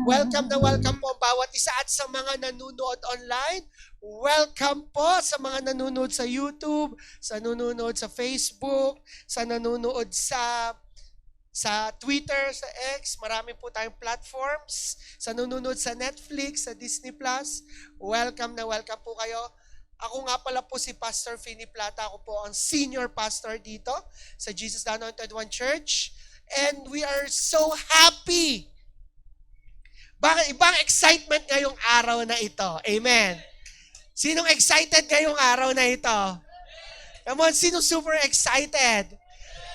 welcome po ang bawat isa at sa mga nanonood online. Welcome po sa mga nanonood sa YouTube, sa nanonood sa Facebook, sa nanonood sa Twitter, sa X, marami po tayong platforms. Sa nanonood sa Netflix, sa Disney Plus, welcome na welcome po kayo. Ako nga pala po si Pastor Finney Plata. Ako po ang senior pastor dito sa Jesus the Anointed One Church. And we are so happy. Bakit ibang excitement ngayong araw na ito? Amen. Sinong excited ngayong araw na ito? Come on, sinong super excited?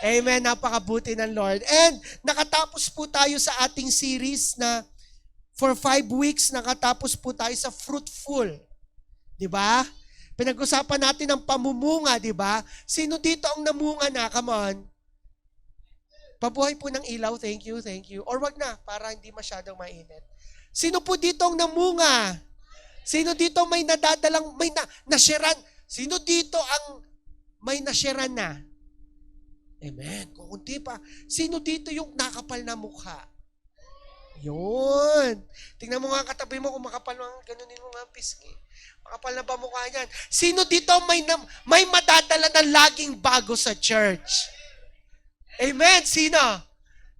Amen, napakabuti ng Lord. And nakatapos po tayo sa ating series na for 5 weeks, nakatapos po tayo sa fruitful. Diba? Pinag-usapan natin ang pamumunga, diba? Sino dito ang namunga na? Come on. Pabuhay po ng ilaw, thank you, thank you. Or wag na, para hindi masyadong mainit. Sino po dito ang namunga? Sino dito may nadadalang, may nasyaran? Sino dito ang may nasyaran na? Amen. Kung hindi pa, sino dito yung nakapal na mukha? Yun. Tingnan mo nga katabi mo kung makapal mo, ganunin mo nga pisngi. Makapal na ba mukha niyan? Sino dito may madadala na laging bago sa church? Amen. Sino?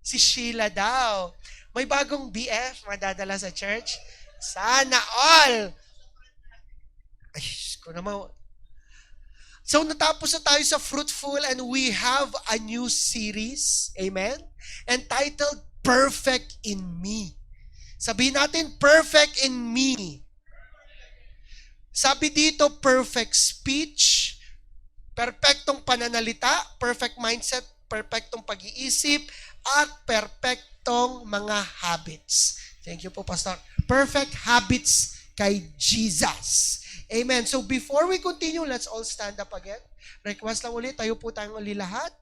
Si Sheila daw. May bagong BF madadala sa church? Sana all. Ay, ko naman. So, natapos na tayo sa fruitful and we have a new series, amen, entitled Perfect in Me. Sabihin natin, Perfect in Me. Sabi dito, perfect speech, perfectong pananalita, perfect mindset, perfectong pag-iisip, at perfectong mga habits. Thank you po, Pastor. Perfect habits kay Jesus. Amen. So before we continue, let's all stand up again. Request lang ulit, tayo po tayong uli lahat.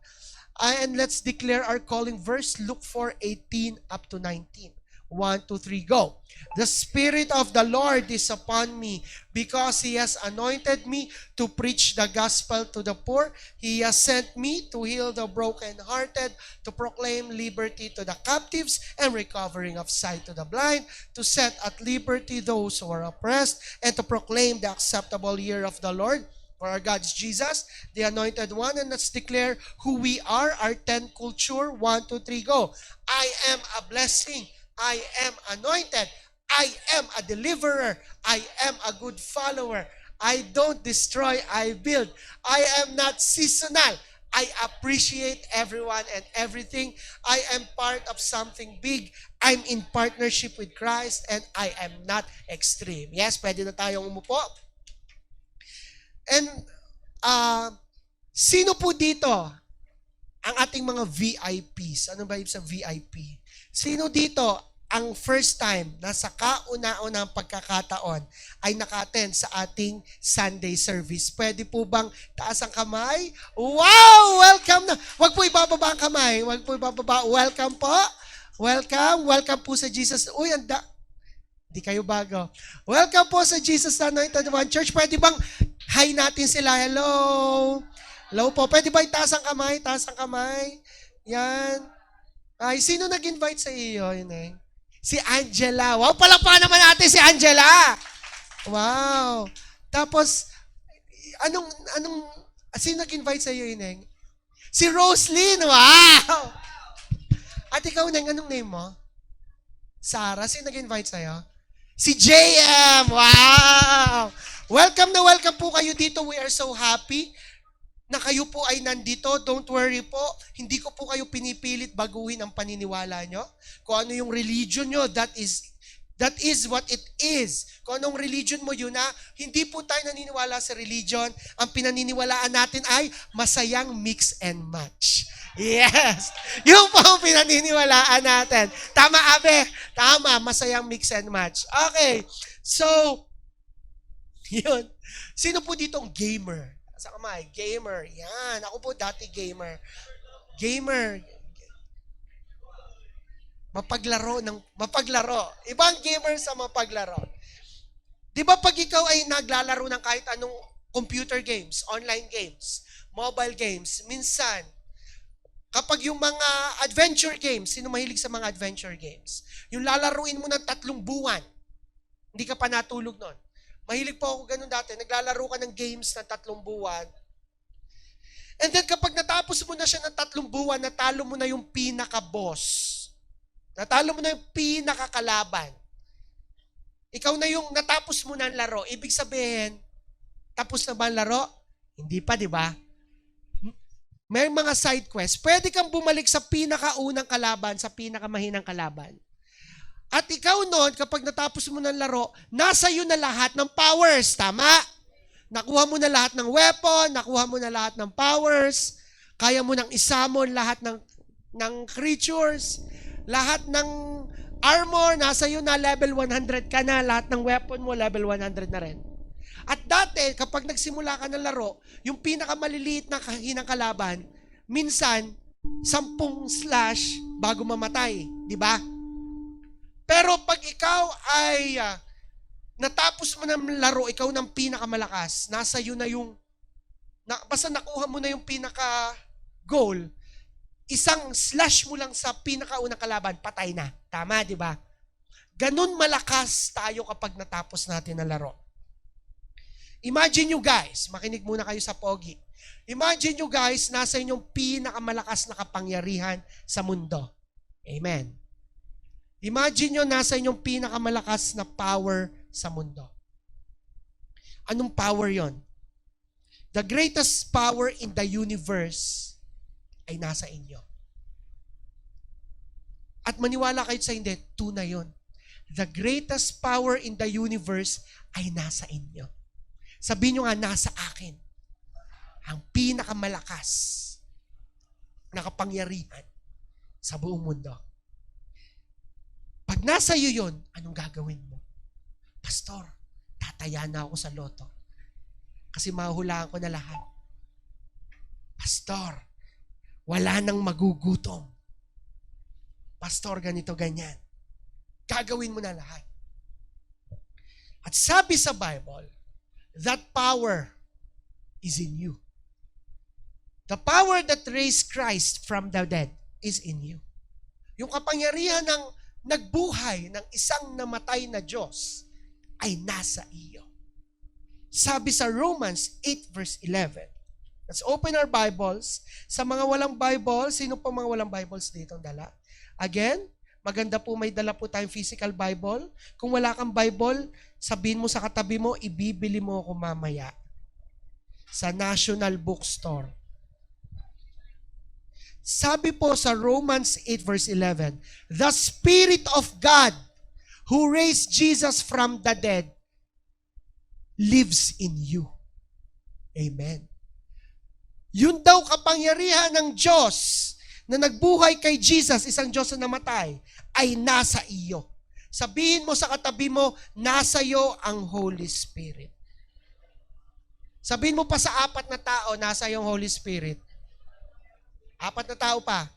And let's declare our calling verse, Luke 4:18 up to 19. 1, 2, 3, go. The Spirit of the Lord is upon me because He has anointed me to preach the gospel to the poor. He has sent me to heal the brokenhearted, to proclaim liberty to the captives and recovering of sight to the blind, to set at liberty those who are oppressed, and to proclaim the acceptable year of the Lord. For our God is Jesus, the Anointed One. And let's declare who we are, our 10 culture. 1, 2, 3, go. I am a blessing. I am anointed. I am a deliverer. I am a good follower. I don't destroy, I build. I am not seasonal. I appreciate everyone and everything. I am part of something big. I'm in partnership with Christ and I am not extreme. Yes, pwede na tayong umupo. And sino po dito ang ating mga VIPs? Ano ba ibig sa VIP? Sino dito ang first time na sa kauna-unang pagkakataon ay naka-attend sa ating Sunday service? Pwede po bang taas ang kamay? Wow! Welcome na! Huwag po ibababa ang kamay. Huwag po ibababa. Welcome po. Welcome. Welcome po sa Jesus. Uy, di kayo bago. Welcome po sa Jesus the Anointed One Church. Pwede bang hi natin sila? Hello. Hello po. Pwede ba itaas ang kamay? Taas ang kamay. Yan. Ay, sino nag-invite sa iyo? Yun eh. Si Angela. Wow, palakpakan naman natin si Angela. Wow. Tapos, sino nag-invite sa iyo, Ineng? Si Roslyn. Wow. At ikaw, Ineng, anong name mo? Sarah. Sino nag-invite sa iyo? Si JM. Wow. Welcome na welcome po kayo dito. We are so happy na kayo po ay nandito. Don't worry po. Hindi ko po kayo pinipilit baguhin ang paniniwala nyo. Kung ano yung religion nyo, that is what it is. Kung anong religion mo yun na, hindi po tayo naniniwala sa religion. Ang pinaniniwalaan natin ay masayang mix and match. Yes! Yung po ang pinaniniwalaan natin. Tama, Abe? Tama, masayang mix and match. Okay. So, yun. Sino po dito ang gamer? Sa kamay, gamer. Yan. Ako po dati gamer. Gamer. Mapaglaro. Ibang gamer sa mapaglaro. Di ba pag ikaw ay naglalaro ng kahit anong computer games, online games, mobile games, minsan, Kapag yung mga adventure games, sino mahilig sa mga adventure games? Yung lalaruin mo ng 3 buwan, hindi ka pa natulog nun. Mahilig po ako ganun dati. Naglalaro ka ng games ng 3 buwan. And then kapag natapos mo na siya ng 3 buwan, natalo mo na yung pinaka-boss. Natalo mo na yung pinaka-kalaban. Ikaw na yung natapos mo na ang laro. Ibig sabihin, tapos na ba ang laro? Hindi pa, di ba? May mga side quest. Pwede kang bumalik sa pinakaunang kalaban, sa pinakamahinang kalaban. At ikaw noon, kapag natapos mo ng laro, nasa iyo na lahat ng powers. Tama? Nakuha mo na lahat ng weapon, nakuha mo na lahat ng powers, kaya mo nang isamon lahat ng creatures, lahat ng armor, nasa iyo na, level 100 ka na, lahat ng weapon mo, level 100 na rin. At dati, kapag nagsimula ka ng laro, yung pinakamaliliit na kahinang kalaban, minsan, 10 slash bago mamatay. Di ba? Pero pag ikaw ay natapos mo ng laro, ikaw ng pinakamalakas, nasa iyo na yung, basta nakuha mo na yung pinaka-goal, isang slash mo lang sa pinakaunang kalaban, patay na. Tama, di ba? Ganun malakas tayo kapag natapos natin ang laro. Imagine nyo guys, makinig muna kayo sa pogi. Imagine nyo guys, nasa inyong pinakamalakas na kapangyarihan sa mundo. Amen. Imagine nyo, nasa inyong pinakamalakas na power sa mundo. Anong power yon? The greatest power in the universe ay nasa inyo. At maniwala kayo sa hindi, tunay yon. The greatest power in the universe ay nasa inyo. Sabihin nyo nga, nasa akin. Ang pinakamalakas na kapangyarihan sa buong mundo. Pag nasa iyo yun, anong gagawin mo? Pastor, tataya na ako sa loto. Kasi mahulaan ko na lahat. Pastor, wala nang magugutom. Pastor, ganito, ganyan. Gagawin mo na lahat. At sabi sa Bible, that power is in you. The power that raised Christ from the dead is in you. Yung kapangyarihan ng nagbuhay ng isang namatay na Diyos ay nasa iyo. Sabi sa Romans 8 verse 11. Let's open our Bibles. Sa mga walang Bible, sino po mga walang Bibles dito ang dala? Again, maganda po may dala po tayong physical Bible. Kung wala kang Bible, sabihin mo sa katabi mo, ibibili mo ako mamaya sa National Bookstore. Sabi po sa Romans 8 verse 11, the Spirit of God who raised Jesus from the dead lives in you. Amen. Yun daw kapangyarihan ng Diyos na nagbuhay kay Jesus, isang Diyos na namatay, ay nasa iyo. Sabihin mo sa katabi mo, nasa iyo ang Holy Spirit. Sabihin mo pa sa 4 na tao, nasa iyo ang Holy Spirit. 4 na tao pa.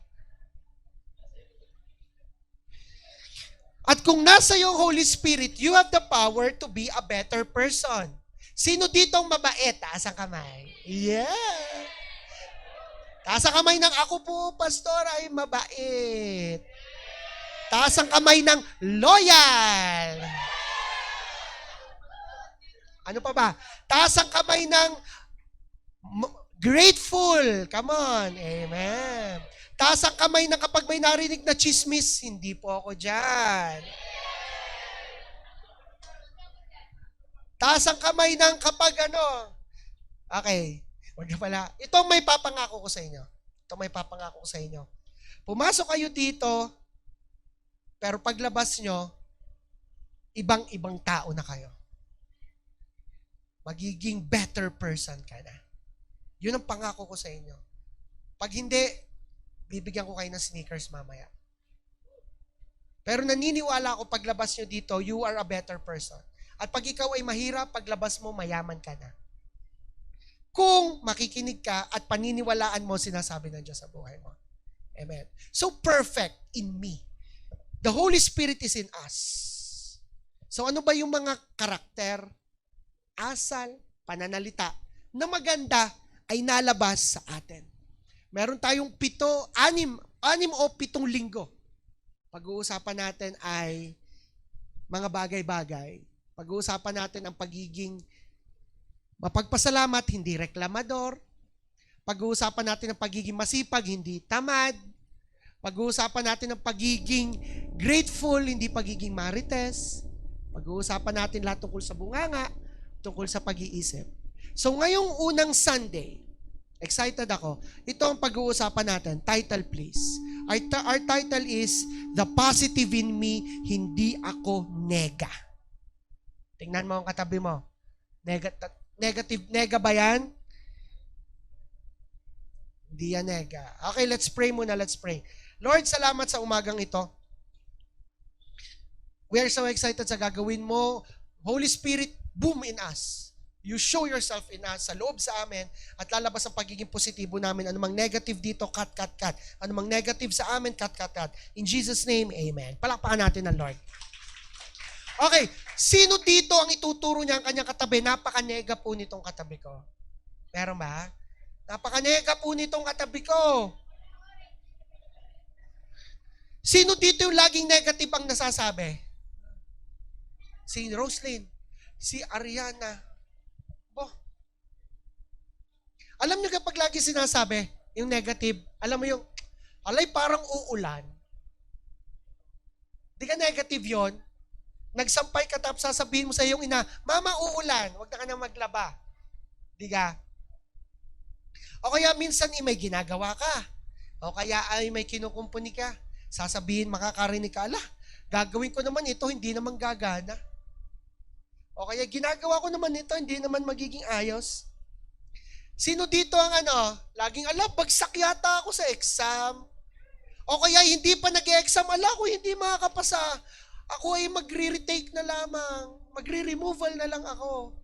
At kung nasa iyo ang Holy Spirit, you have the power to be a better person. Sino dito ang mabait? Taas ang kamay. Yeah. Taas ang kamay ng ako po, pastor, ay mabait. Taas ang kamay ng loyal. Ano pa ba? Taas ang kamay ng grateful. Come on. Amen. Taas ang kamay ng kapag may narinig na chismis, hindi po ako dyan. Taas ang kamay ng kapag ano. Okay. Wag na pala. Ito may papangako ko sa inyo. Ito may papangako ko sa inyo. Pumasok kayo dito, pero paglabas nyo, ibang-ibang tao na kayo. Magiging better person ka na. Yun ang pangako ko sa inyo. Pag hindi, bibigyan ko kayo ng sneakers mamaya. Pero naniniwala ako paglabas nyo dito, you are a better person. At pag ikaw ay mahirap, paglabas mo, mayaman ka na. Kung makikinig ka at paniniwalaan mo sinasabi ng Diyos sa buhay mo. Amen. So perfect in me. The Holy Spirit is in us. So ano ba yung mga karakter, asal, pananalita na maganda ay nalabas sa atin? Meron tayong anim o 7 linggo. Pag-uusapan natin ay mga bagay-bagay. Pag-uusapan natin ang pagiging mapagpasalamat, hindi reklamador. Pag-uusapan natin ang pagiging masipag, hindi tamad. Pag-uusapan natin ang pagiging grateful, hindi pagiging marites. Pag-uusapan natin lahat tungkol sa bunganga, tungkol sa pag-iisip. So ngayong unang Sunday, excited ako. Ito ang pag-uusapan natin. Title please. Our title is, The Positive in Me, Hindi Ako Nega. Tingnan mo ang katabi mo. Nega ba yan? Hindi yan nega. Okay, let's pray muna. Let's pray. Lord, salamat sa umagang ito. We are so excited sa gagawin mo. Holy Spirit, boom in us. You show yourself in us, sa loob sa amin, at lalabas ang pagiging positibo namin. Anumang negative dito, cut. Anumang negative sa amin, cut. In Jesus' name, amen. Palakpakan natin ang Lord. Okay, sino dito ang ituturo niya ang kanyang katabi? Napaka-nega po nitong katabi ko. Meron ba? Napaka-nega po nitong katabi ko. Sino dito yung laging negative ang nasasabi? Si Roslyn, si Ariana. Alam niyo kapag lagi sinasabi, yung negative, alam mo yung, alay parang uulan. Di ka negative yon. Nagsampay ka tapos sasabihin mo sa iyong ina, Mama, uulan, huwag na ka na maglaba. Di ka? O kaya minsan may ginagawa ka. O kaya ay may kinukumpuni ka. Sasabihin, makakarinig ka, gagawin ko naman ito, hindi naman gagana. O kaya ginagawa ko naman ito, hindi naman magiging ayos. Sino dito ang laging, bagsak yata ako sa exam. O kaya hindi pa nag-exam, ko hindi makakapasa. Ako ay magre-retake na lamang. Magre-removal na lang ako.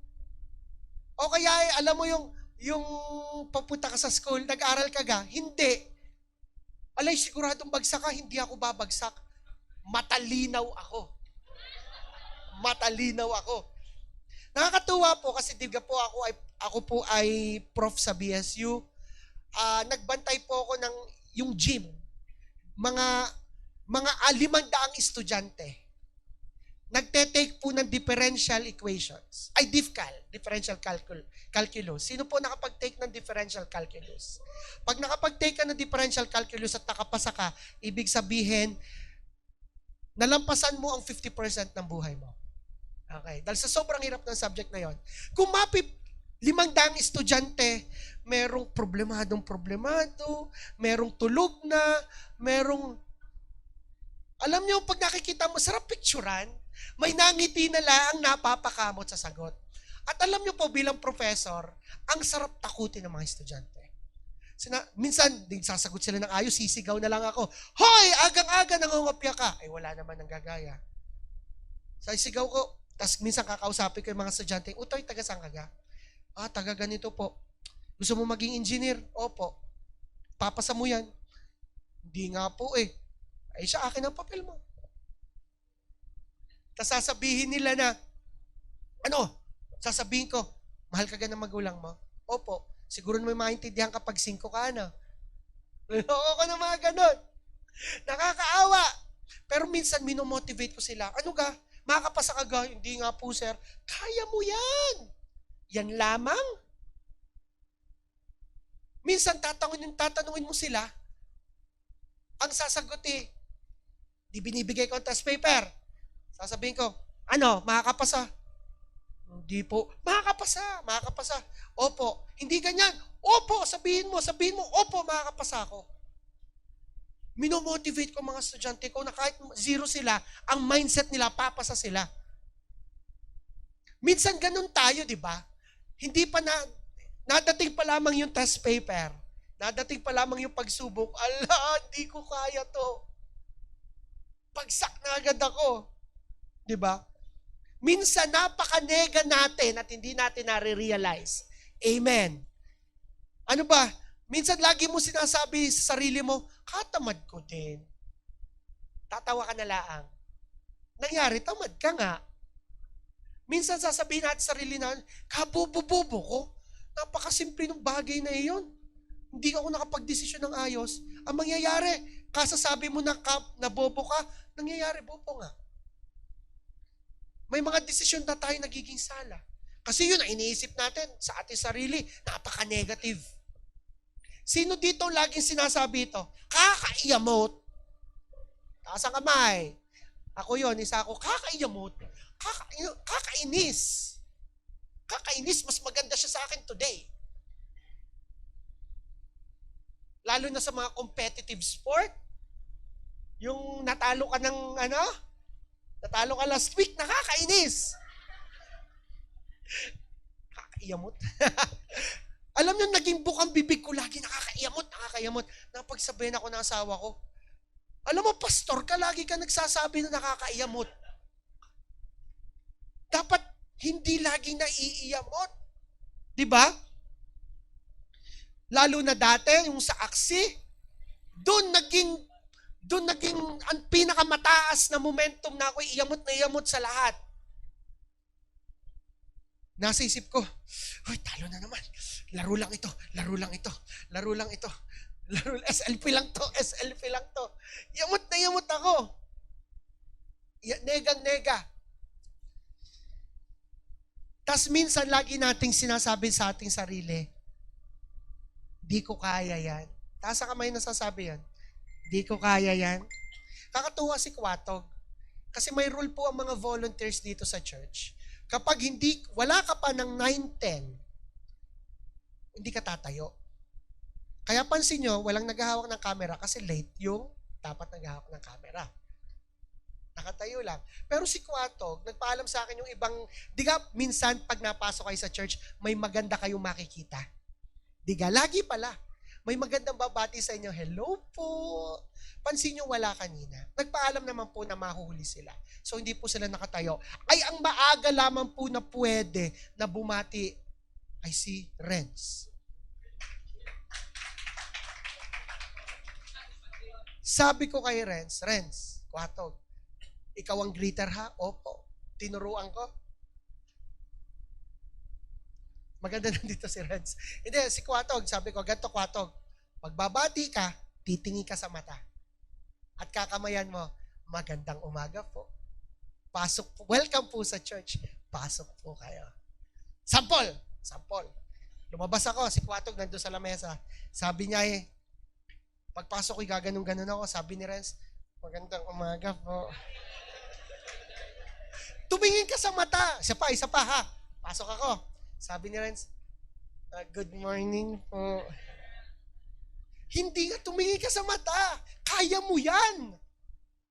O kaya alam mo yung papunta ka sa school, nag-aral ka ga, hindi. Alay, siguradong bagsak ka, hindi ako babagsak. Matalinaw ako. Nakakatuwa po kasi diga po ako po ay prof sa BSU. Nagbantay po ako ng yung gym. Mga 500 estudyante. Nagte-take po ng differential equations. Ay, differential calculus. Sino po nakapag-take ng differential calculus? Pag nakapag-take ka ng differential calculus at nakapasa ka, ibig sabihin, nalampasan mo ang 50% ng buhay mo. Okay. Dahil sa sobrang hirap ng subject na yon. Kung 500 estudyante, merong problemado, merong tulog na, alam niyo, pag nakikita mo, sarap picturean, may nangiti na lang napapakamot sa sagot. At alam niyo po, bilang professor, ang sarap takutin ng mga estudyante. Minsan, sasagot sila ng ayos, sisigaw na lang ako, Hoy! Agang-aga nangungopya ka. Ay, wala naman nang gagaya. Sa sigaw ko, tapos minsan kakausapin ko yung mga estudyante, Utoy, taga saan ka ga? Taga ganito po. Gusto mo maging engineer? Opo. Papasa mo yan? Hindi nga po eh. Ay, sa akin ang papel mo. Tapos sasabihin nila na, sasabihin ko, mahal ka ga ng magulang mo? Opo. Siguro may maintindihan kapag 5 ka na. Loko ko na mga ganon. Nakakaawa. Pero minsan minomotivate ko sila. Ano ga? Makakapasa ka ga? Hindi nga po, sir. Kaya mo yan. Yan lamang. Minsan tatanungin mo sila. Ang sasagot di binibigay ko ang test paper. Sasabihin ko, makakapasa? Hindi po. Makakapasa. Opo. Hindi ganyan. Opo, sabihin mo, opo, makakapasa ako. Minomotivate ko mga estudyante ko na kahit 0 sila, ang mindset nila, papasa sila. Minsan ganun tayo, di ba? Hindi pa nadating pa lamang yung test paper. Nadating pa lamang yung pagsubok. Hindi ko kaya to. Pagsak na agad ako. Di ba? Minsan, napaka-nega natin at hindi natin nare-realize. Amen. Ano ba? Minsan, lagi mo sinasabi sa sarili mo, katamad ko din. Tatawa ka na laang. Nangyari, tamad ka nga. Minsan, sasabihin natin sa sarili na, kabubo-bubo ko. Napakasimple ng bagay na iyon. hindi ako nakapag-desisyon ng ayos, ang mangyayari, kasasabi mo na bobo ka, nangyayari, bobo nga. May mga desisyon na tayo nagiging sala. Kasi yun ang iniisip natin sa ating sarili, napaka-negative. Sino dito laging sinasabi ito? Kakaiyamot. Taas ang kamay. Ako yun, isa ako, kakaiyamot. Kakainis. Kakainis, mas maganda siya sa akin today. Lalo na sa mga competitive sport. Yung natalo ka ng natalo ka last week, nakakainis. Kakaiyamot. Alam niyo, naging bukang bibig ko lagi, nakakaiyamot. Napagsabihin ako ng asawa ko, alam mo, pastor ka, lagi ka nagsasabi na nakakaiyamot. Dapat hindi lagi naiiyamot. Diba? Lalo na dati, yung sa aksi, doon naging ang pinakamataas na momentum na ako, iyamot sa lahat. Nasa isip ko, talo na naman. Laro lang ito. SLP lang to. Yamot na yamot ako. Negang-nega. Tas minsan lagi nating sinasabi sa ating sarili, di ko kaya yan. Taas sa kamay nasasabi yan. Di ko kaya yan. Kakatuwa si Kwatog. Kasi may rule po ang mga volunteers dito sa church. Kapag wala ka pa ng 9:10, hindi ka tatayo. Kaya pansin nyo, walang naghahawak ng camera kasi late yung dapat naghahawak ng camera. Nakatayo lang. Pero si Kwatog, nagpaalam sa akin yung ibang, minsan pag napasok kayo sa church, may maganda kayong makikita. Lagi pala. May magandang babati sa inyo, hello po. Pansin nyo, wala kanina. Nagpaalam naman po na mahuhuli sila. So, hindi po sila nakatayo. Ay, ang maaga lamang po na pwede na bumati ay si Renz. Sabi ko kay Renz, Kwatog, ikaw ang greeter ha? Opo. Tinuruan ko. Maganda na dito si Renz. Hindi, si Kwatog, sabi ko, ganito Kwatog, magbabati ka, titingi ka sa mata. At kakamayan mo, magandang umaga po. Pasok po. Welcome po sa church. Pasok po kayo. Sampol. Lumabas ako, si Kwatog nandun sa lamesa. Sabi niya pagpasok ko, gaganong-ganon ako. Sabi ni Renz, magandang umaga po. Tumingin ka sa mata. Isa pa ha. Pasok ako. Sabi ni Renz, good morning po. Hindi nga, tumingin ka sa mata. Kaya mo yan.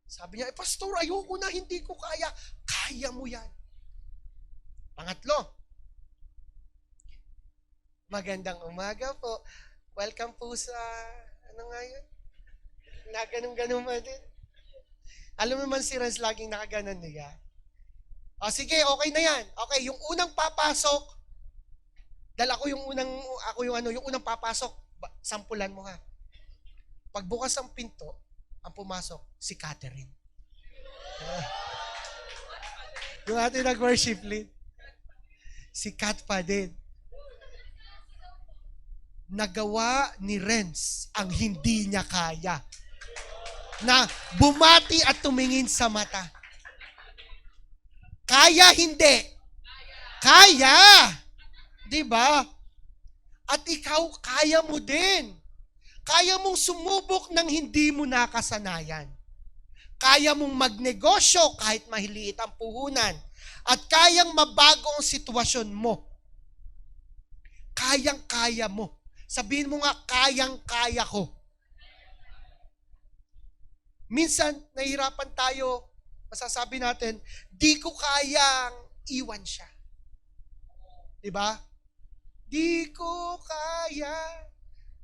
Sabi niya, pastor, ayoko na, hindi ko kaya. Kaya mo yan. Pangatlo, magandang umaga po. Welcome po sa, yun? Naganong-ganong pa din. Alam mo naman si Renz laging nakaganon niya. Sige, okay na yan. Okay, yung unang papasok, dahil yung unang papasok, sampulan mo ha. Pagbukas ng pinto, ang pumasok, si Catherine. Yung ating nag-worship lead. Si Kat pa din. Nagawa ni Renz ang hindi niya kaya. Na bumati at tumingin sa mata. Kaya, hindi. Kaya. Diba? At ikaw, kaya mo din. Kaya mong sumubok ng hindi mo nakasanayan. Kaya mong magnegosyo kahit mahiliit ang puhunan. At kayang mabago ang sitwasyon mo. Kayang-kaya mo. Sabihin mo nga, kayang-kaya ko. Minsan, nahihirapan tayo, masasabi natin, di ko kayang iwan siya. Diba? Di ko kaya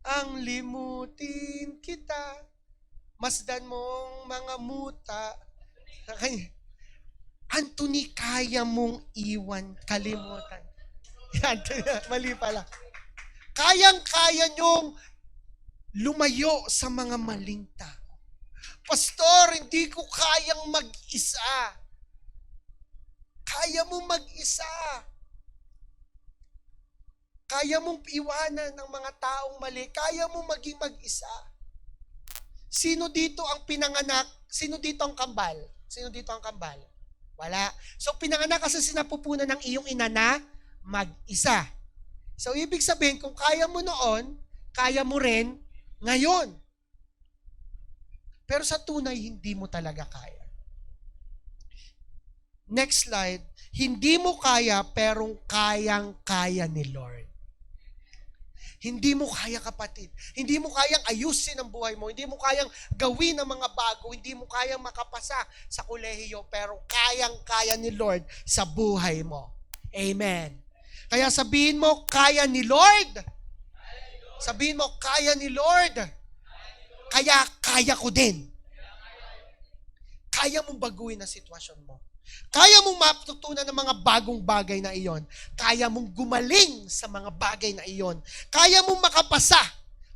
ang limutin kita. Masdan mong mga muta. Anthony, kaya mong iwan, kalimutan. Yan, mali pala. Kayang-kaya nyong lumayo sa mga maling tao. Pastor, hindi ko kayang mag-isa. Kaya mo mag-isa. Kaya mong iwanan ng mga taong mali. Kaya mong maging mag-isa. Sino dito ang pinanganak? Sino dito ang kambal? Sino dito ang kambal? Wala. So, pinanganak ka sa sinapupunan ng iyong ina na mag-isa. So, ibig sabihin, kung kaya mo noon, kaya mo rin ngayon. Pero sa tunay, hindi mo talaga kaya. Next slide. Hindi mo kaya, pero kayang-kaya ni Lord. Hindi mo kaya, kapatid. Hindi mo kayang ayusin ang buhay mo. Hindi mo kayang gawin ang mga bago. Hindi mo kayang makapasa sa kolehiyo. Pero kayang-kaya ni Lord sa buhay mo. Amen. Kaya sabihin mo, kaya ni Lord. Sabihin mo, kaya ni Lord. Kaya kaya ko din. Kaya mong baguhin ang sitwasyon mo. Kaya mong matutunan ng mga bagong bagay na iyon. Kaya mong gumaling sa mga bagay na iyon. Kaya mong makapasa.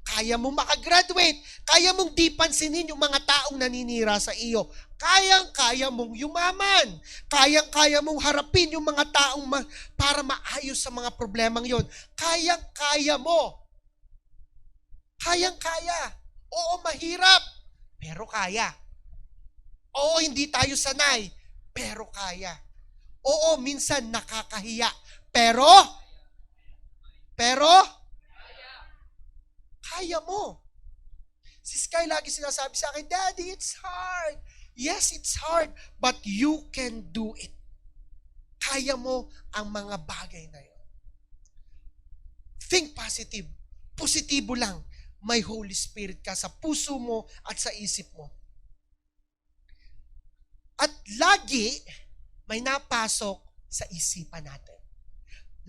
Kaya mong makagraduate. Kaya mong di pansinin yung mga taong naninira sa iyo. Kayang-kaya mong yumaman. Kayang-kaya mong harapin yung mga taong para maayos sa mga problemang yon. Kayang-kaya mo. Kayang-kaya. Oo, mahirap. Pero kaya. Oo, hindi tayo sanay. Pero kaya. Oo, minsan nakakahiya. Pero, kaya mo. Si Sky lagi sinasabi sa akin, Daddy, it's hard. Yes, it's hard, but you can do it. Kaya mo ang mga bagay na yun. Think positive. Positibo lang. May Holy Spirit ka sa puso mo at sa isip mo. At lagi may napasok sa isipan natin.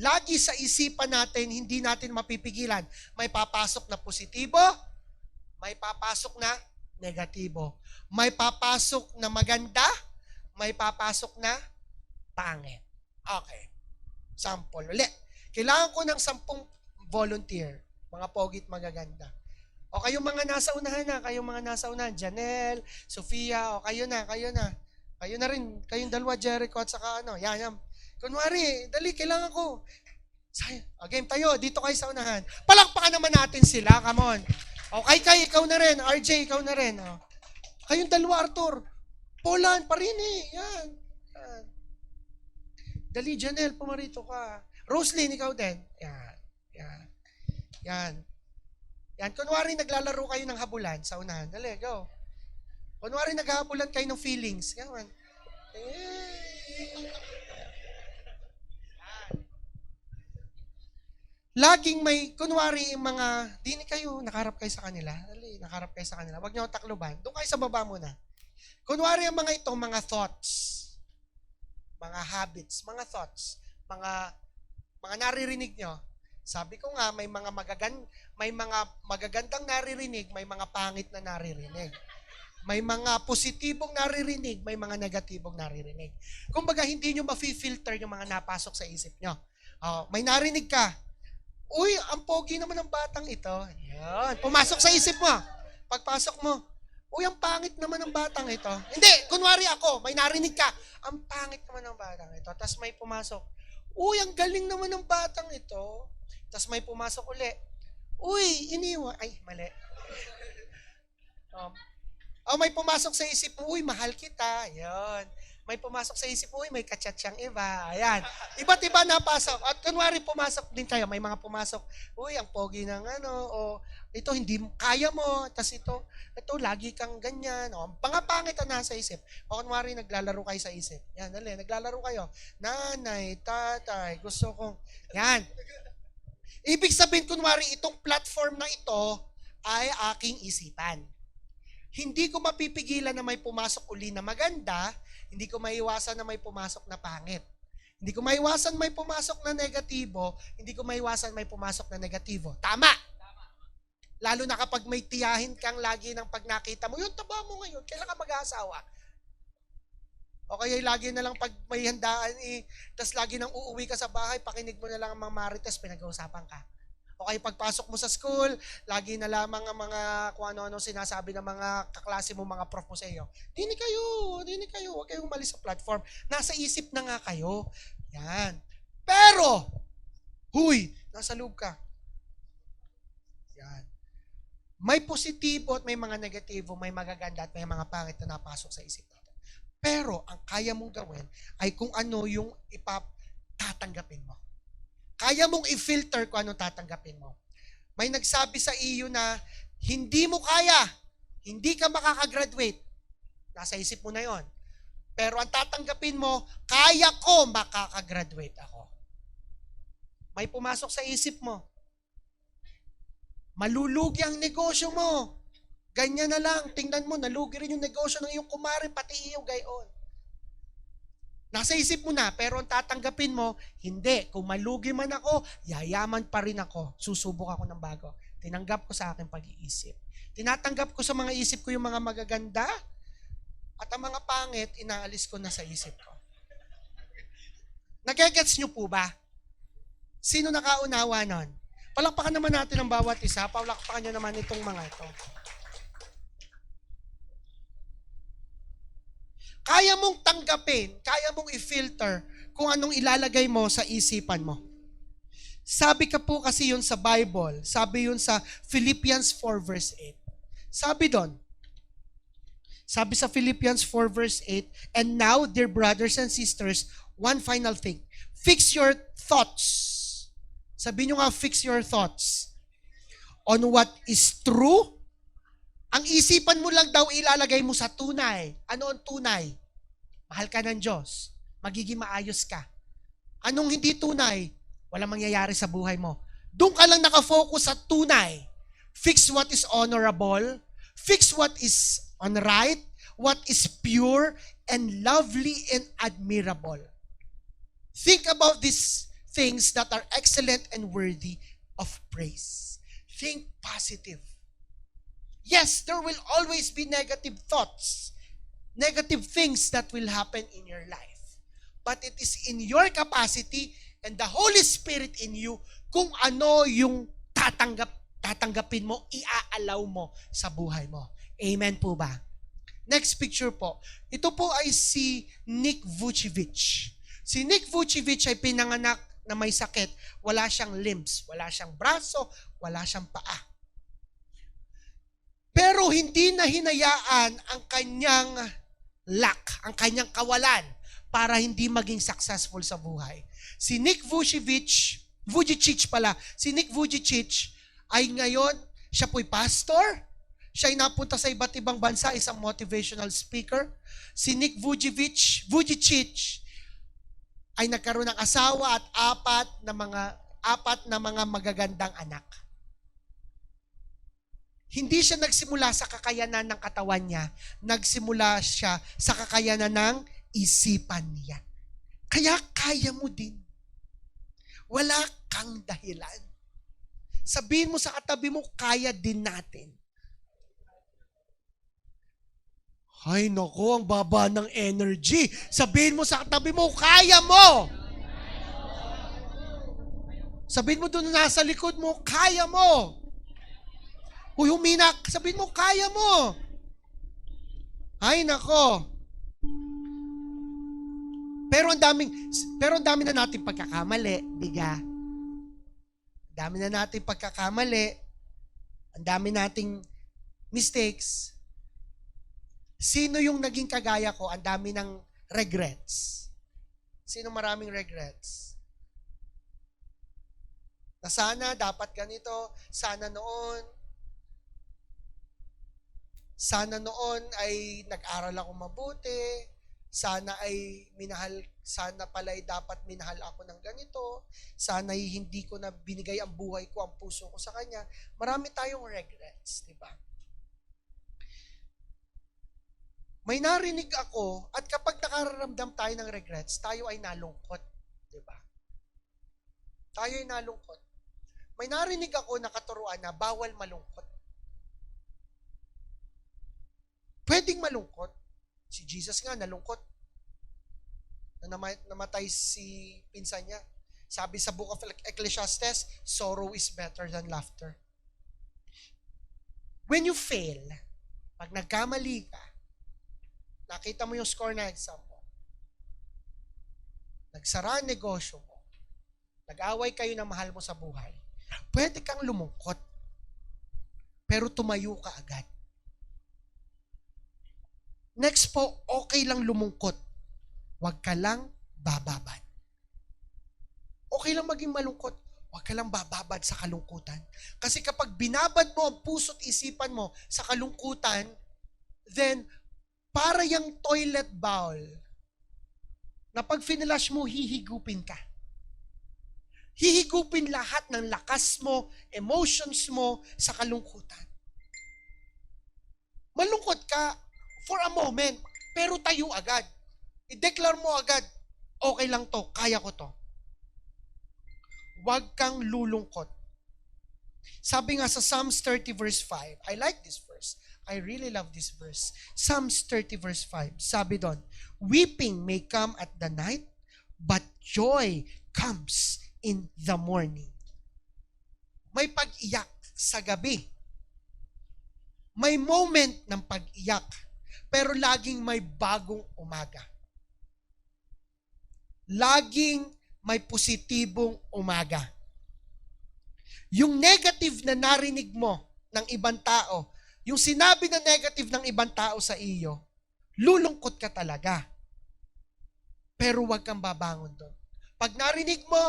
Lagi sa isipan natin, hindi natin mapipigilan. May papasok na positibo, may papasok na negatibo. May papasok na maganda, may papasok na pangit. Okay. Sample. Uli. Kailangan ko ng 10 volunteer. Mga pogit magaganda. O kayong mga nasa unahan na, kayong mga nasa unahan, Janelle, Sofia, o kayo na. Kayo na rin, kayong dalawa, Jericho at saka ano, yan. Kunwari, dali, kailangan ko. Game tayo, dito kayo sa unahan. Palakpakan naman natin sila, come on. Okay, ikaw na rin, RJ, ikaw na rin. O. Kayong dalawa, Arthur. Polan, Parini, yan. Dali, Janelle, pumarito ka. Roslyn, ikaw din. Yan. Kunwari, naglalaro kayo ng habulan sa unahan. Dali, go. Kunwari, naghahabulan kayo ng feelings. Gawan. Laging may, kunwari, mga, di kayo, nakaharap kayo sa kanila. Dali, nakaharap kayo sa kanila. Huwag niyo takluban. Doon kayo sa baba muna. Kunwari, ang mga ito, mga thoughts, mga habits, mga thoughts, mga naririnig nyo. Sabi ko nga, may mga magagandang naririnig, may mga pangit na naririnig. May mga positibong naririnig, may mga negatibong naririnig. Kumbaga, hindi nyo mafi-filter yung mga napasok sa isip nyo. May narinig ka, uy, ang pogi naman ng batang ito. Yan. Pumasok sa isip mo. Pagpasok mo, uy, ang pangit naman ng batang ito. Hindi, kunwari ako, may narinig ka, ang pangit naman ng batang ito. Tapos may pumasok, uy, ang galing naman ng batang ito. Tapos may pumasok uli, uy, iniwa. Ay, mali. May pumasok sa isip mo, uy, mahal kita. Yan. May pumasok sa isip mo, uy, may kachat siyang iba. Ayan. Iba't iba napasok. At kunwari, pumasok din tayo. May mga pumasok, uy, ang pogi ng ano, o ito, hindi kaya mo. Tapos ito, lagi kang ganyan. O, mga pangit na nasa isip. O kunwari, naglalaro kayo sa isip. Yan, dali, naglalaro kayo. Nanay, tatay, gusto kong, yan. Ibig sabihin, kunwari, itong platform na ito ay aking isipan. Hindi ko mapipigilan na may pumasok uli na maganda, hindi ko maiwasan na may pumasok na pangit. Hindi ko maiwasan may pumasok na negatibo, hindi ko maiwasan may pumasok na negatibo. Tama! Lalo na kapag may tiyahin kang lagi ng pag nakita mo, yung taba mo ngayon, kailan ka mag-aasawa? O kaya lagi na lang pag may handaan, tas lagi nang uuwi ka sa bahay, pakinig mo na lang ang mga marites, pinag-uusapan ka. O kaya pagpasok mo sa school, lagi na lamang ang mga kung ano-ano sinasabi ng mga kaklase mo, mga prof mo sa iyo. Dini kayo, huwag kayong umalis sa platform. Nasa isip na nga kayo. Yan. Pero, huy, Nasa loob ka. Yan. May positibo at may mga negatibo, may magaganda at may mga pangit na napasok sa isip natin. Pero ang kaya mong gawin ay kung ano yung tatanggapin mo. Kaya mong i-filter kung anong tatanggapin mo. May nagsabi sa iyo na hindi mo kaya, hindi ka makakagraduate. Nasa isip mo na yon. Pero ang tatanggapin mo, kaya ko makakagraduate ako. May pumasok sa isip mo. Malulugi ang negosyo mo. Ganyan na lang. Tingnan mo, nalugi rin yung negosyo ng iyong kumare, pati iyo gayon. Nasa isip mo na, pero ang tatanggapin mo, hindi. Kung malugi man ako, yayaman pa rin ako. Susubok ako ng bago. Tinanggap ko sa aking pag-iisip. Tinatanggap ko sa mga isip ko yung mga magaganda, at ang mga pangit, inaalis ko na sa isip ko. Nagagets nyo po ba? Sino nakaunawa nun? Palakpakan naman natin ang bawat isa. Palakpakan nyo naman itong mga ito. Kaya mong tanggapin, kaya mong i-filter kung anong ilalagay mo sa isipan mo. Sabi ka po kasi yun sa Bible. Sabi yun sa Philippians 4 verse 8. Sabi sa Philippians 4 verse 8, and now, dear brothers and sisters, one final thing. Fix your thoughts. Sabi nyo nga, fix your thoughts on what is true. Ang isipan mo lang daw ilalagay mo sa tunay. Ano ang tunay? Mahal ka ng Diyos. Magiging maayos ka. Anong hindi tunay? Walang mangyayari sa buhay mo. Doon ka lang nakafocus sa tunay. Fix what is honorable. Fix what is right. What is pure and lovely and admirable. Think about these things that are excellent and worthy of praise. Think positive. Yes, there will always be negative thoughts, negative things that will happen in your life. But it is in your capacity and the Holy Spirit in you kung ano yung tatanggapin mo, iaalaw mo sa buhay mo. Amen po ba? Next picture po. Ito po ay si Nick Vucevic. Si Nick Vucevic ay pinanganak na may sakit. Wala siyang limbs, wala siyang braso, wala siyang paa. Pero hindi na hinayaan ang kanyang lack, ang kanyang kawalan para hindi maging successful sa buhay. Si Nick Vucevic ay ngayon, siya po'y pastor. Siya ay napunta sa iba't ibang bansa, isang motivational speaker. Si Nick Vucevic ay nagkaroon ng asawa at apat na mga magagandang anak. Hindi siya nagsimula sa kakayanan ng katawan niya, nagsimula siya sa kakayanan ng isipan niya. Kaya kaya mo din. Wala kang dahilan. Sabihin mo sa katabi mo, kaya din natin. Ay, nako, ang baba ng energy. Sabihin mo sa katabi mo, kaya mo. Sabihin mo doon nasa likod mo, kaya mo. Huy, huminak, sabihin mo, kaya mo. Ay, nako. Pero ang dami na natin pagkakamali, diga. Ang dami na natin pagkakamali. Ang dami nating mistakes. Sino yung naging kagaya ko? Ang dami ng regrets. Sino maraming regrets? Na sana dapat ganito, sana noon ay nag-aral ako mabuti, sana pala ay dapat minahal ako ng ganito, sana ay hindi ko na binigay ang buhay ko, ang puso ko sa kanya. Marami tayong regrets, di ba? May narinig ako, at kapag nakararamdam tayo ng regrets, tayo ay nalungkot. Diba? Tayo ay nalungkot. May narinig ako na katuruan na bawal malungkot. Pwedeng malungkot. Si Jesus nga nalungkot. Namatay si pinsan niya. Sabi sa Book of Ecclesiastes, sorrow is better than laughter. When you fail, pag nagkamali ka, nakita mo yung score na exam mo. Nagsara ang negosyo mo. nag-away kayo ng mahal mo sa buhay, pwede kang lumungkot, pero tumayo ka agad. Next po, okay lang lumungkot. Huwag ka lang bababad. Okay lang maging malungkot. Huwag ka lang bababad sa kalungkutan. Kasi kapag binabad mo ang puso't isipan mo sa kalungkutan, then para yung toilet bowl na pag finilash mo, hihigupin ka. Hihigupin lahat ng lakas mo, emotions mo sa kalungkutan. Malungkot ka for a moment, pero tayo agad. I-declare mo agad, okay lang to, kaya ko to. Huwag kang lulungkot. Sabi nga sa Psalms 30 verse 5, I like this verse. I really love this verse. Psalms 30 verse 5, sabi doon, weeping may come at the night, but joy comes in the morning. May pag-iyak sa gabi. May moment ng pag-iyak, pero laging may bagong umaga. Laging may positibong umaga. Yung negative na narinig mo ng ibang tao, yung sinabi na negative ng ibang tao sa iyo, lulungkot ka talaga. Pero huwag kang babangon doon. Pag narinig mo,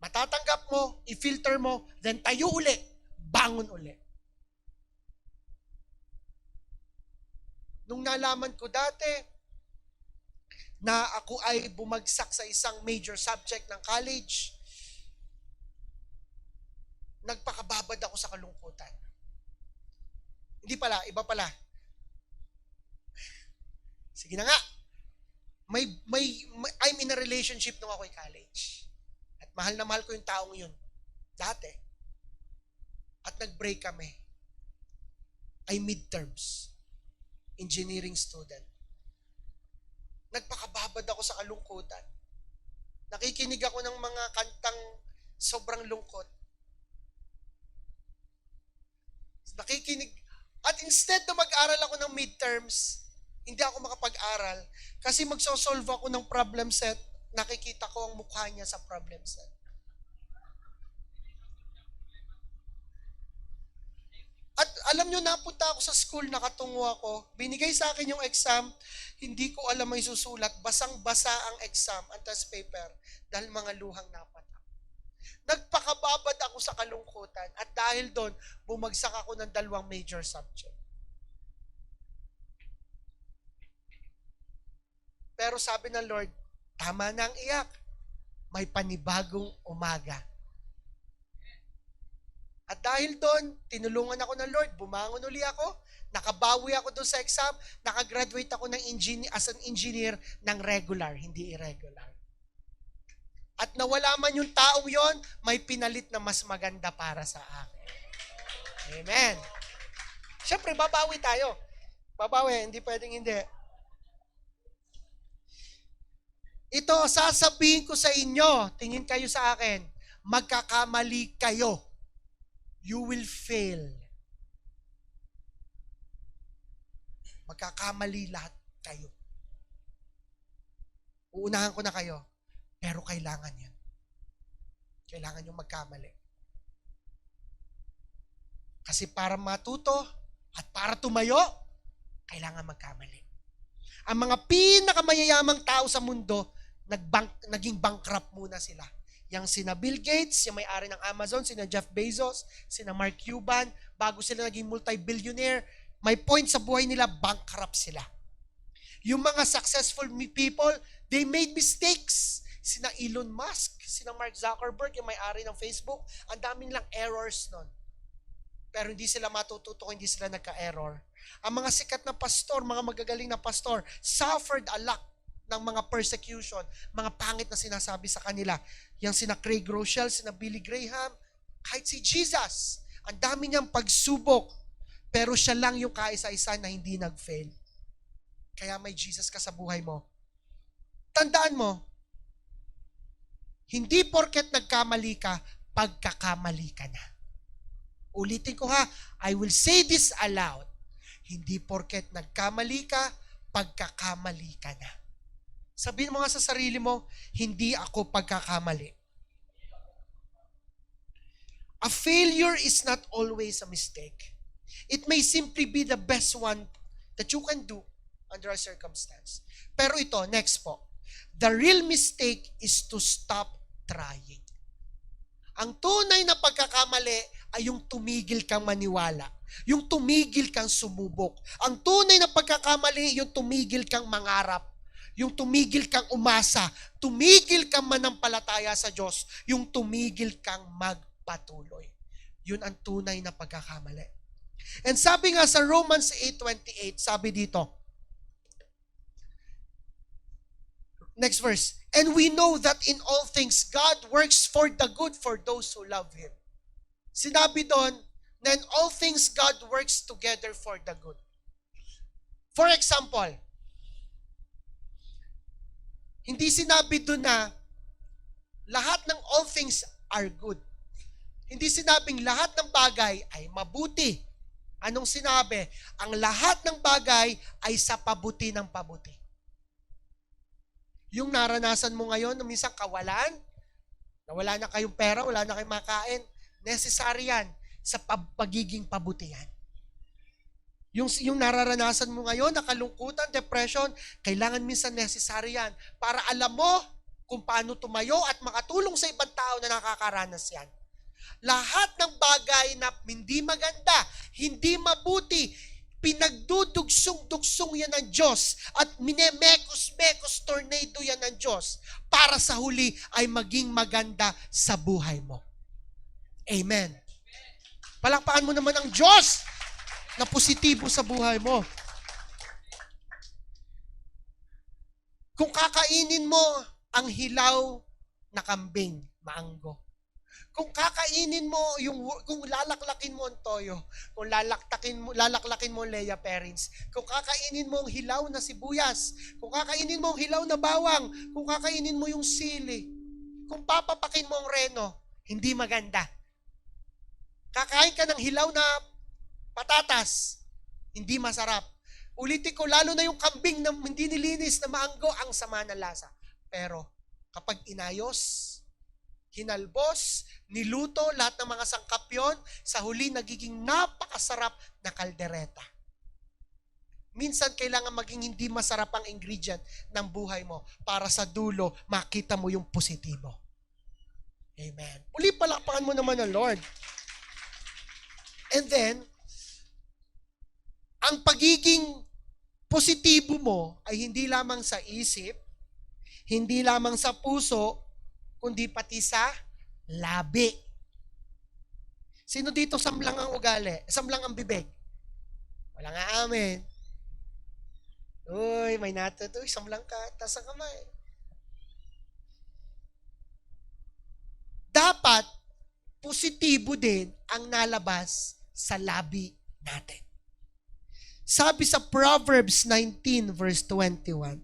matatanggap mo, i-filter mo, then tayo uli, bangon uli. Nung nalaman ko dati na ako ay bumagsak sa isang major subject ng college, nagpakababad ako sa kalungkutan. Hindi pala, iba pala. Sige na nga. I'm in a relationship nung ako'y college. At mahal na mahal ko yung taong yun. Dati. At nag-break kami. Ay midterms. Engineering student. Nagpakababad ako sa kalungkutan. Nakikinig ako ng mga kantang sobrang lungkot. Nakikinig. At instead na mag-aral ako ng midterms, hindi ako makapag-aral kasi magsosolve ako ng problem set, nakikita ko ang mukha niya sa problem set. At alam nyo, napunta ako sa school, nakatungo ako, binigay sa akin yung exam, hindi ko alam may susulat, basang-basa ang exam, ang test paper, dahil mga luhang napatak. Nagpakababad ako sa kalungkutan at dahil doon, bumagsak ako ng 2 major subject. Pero sabi ng Lord, tama na ang iyak, may panibagong umaga. At dahil doon, tinulungan ako ng Lord, bumangon uli ako, nakabawi ako doon sa exam, nakagraduate ako ng as an engineer ng regular, hindi irregular. At nawala man yung taong yon, may pinalit na mas maganda para sa akin. Amen. Siyempre, babawi tayo. Babawi, hindi pwedeng hindi. Ito, sasabihin ko sa inyo, tingin kayo sa akin, magkakamali kayo. You will fail. Magkakamali lahat kayo. Uunahan ko na kayo, pero kailangan yan. Kailangan yung magkamali. Kasi para matuto at para tumayo, kailangan magkamali. Ang mga pinakamayayamang tao sa mundo, naging bankrupt muna sila. Yang sina Bill Gates, yung may-ari ng Amazon, sina Jeff Bezos, sina Mark Cuban, bago sila naging multi-billionaire, may point sa buhay nila, bankrupt sila. Yung mga successful people, they made mistakes. Sina Elon Musk, sina Mark Zuckerberg, yung may-ari ng Facebook, ang daming lang errors nun. Pero hindi sila matututo kung hindi sila nagka-error. Ang mga sikat na pastor, mga magagaling na pastor, suffered a lot ng mga persecution, mga pangit na sinasabi sa kanila. Yang sina Craig Rochelle, sina Billy Graham, kahit si Jesus, ang dami niyang pagsubok, pero siya lang yung kaisa-isa na hindi nag-fail. Kaya may Jesus ka sa buhay mo. Tandaan mo, hindi porket nagkamali ka, pagkakamali ka na. Ulitin ko ha, I will say this aloud. Hindi porket nagkamali ka, pagkakamali ka na. Sabihin mo nga sa sarili mo, hindi ako pagkakamali. A failure is not always a mistake. It may simply be the best one that you can do under a circumstance. Pero ito, next po. The real mistake is to stop trying. Ang tunay na pagkakamali ay yung tumigil kang maniwala. Yung tumigil kang sumubok. Ang tunay na pagkakamali, yung tumigil kang mangarap. Yung tumigil kang umasa. Tumigil kang manampalataya sa Diyos. Yung tumigil kang magpatuloy. Yun ang tunay na pagkakamali. And sabi nga sa Romans 8:28, sabi dito, next verse, and we know that in all things, God works for the good for those who love Him. Sinabi doon, na in all things, God works together for the good. For example, hindi sinabi doon na lahat ng all things are good. Hindi sinabing lahat ng bagay ay mabuti. Anong sinabi? Ang lahat ng bagay ay sa pabuti ng pabuti. Yung naranasan mo ngayon, na minsan kawalan, na wala na kayong pera, wala na kayong makain, necessary yan sa pagiging pabutihan. Yung nararanasan mo ngayon, na kalungkutan, depression, kailangan minsan necessary yan para alam mo kung paano tumayo at makatulong sa ibang tao na nakakaranas yan. Lahat ng bagay na hindi maganda, hindi mabuti, pinagdudugsong-dugsong yan ng Diyos at minemekos-mekos tornado yan ng Diyos para sa huli ay maging maganda sa buhay mo. Amen. Palakpakan mo naman ang Diyos na positibo sa buhay mo. Kung kakainin mo ang hilaw na kambing, maanggo. Kung kakainin mo kung lalaklakin mo ang toyo, kung lalaklakin mo Leia Perrins, kung kakainin mo ang hilaw na sibuyas, kung kakainin mo ang hilaw na bawang, kung kakainin mo yung sili, kung papapakin mo ang reno, hindi maganda. Kakain ka ng hilaw na patatas, hindi masarap. Ulitin ko, lalo na yung kambing na hindi nilinis na maanggo, ang sama ng lasa. Pero kapag inayos, hinalbos, niluto, lahat ng mga sangkap yun, sa huli nagiging napakasarap na kaldereta. Minsan kailangan maging hindi masarap ang ingredient ng buhay mo para sa dulo makita mo yung positibo. Amen. Muli palakpakan mo naman ang Lord. And then, ang pagiging positibo mo ay hindi lamang sa isip, hindi lamang sa puso, kundi pati sa labi. Sino dito samlang ang ugali? Samlang ang bibig? Wala nga amen. Uy, may natuto. Samlang ka. Tas ang kamay. Dapat, positibo din ang nalabas sa labi natin. Sabi sa Proverbs 19 verse 21,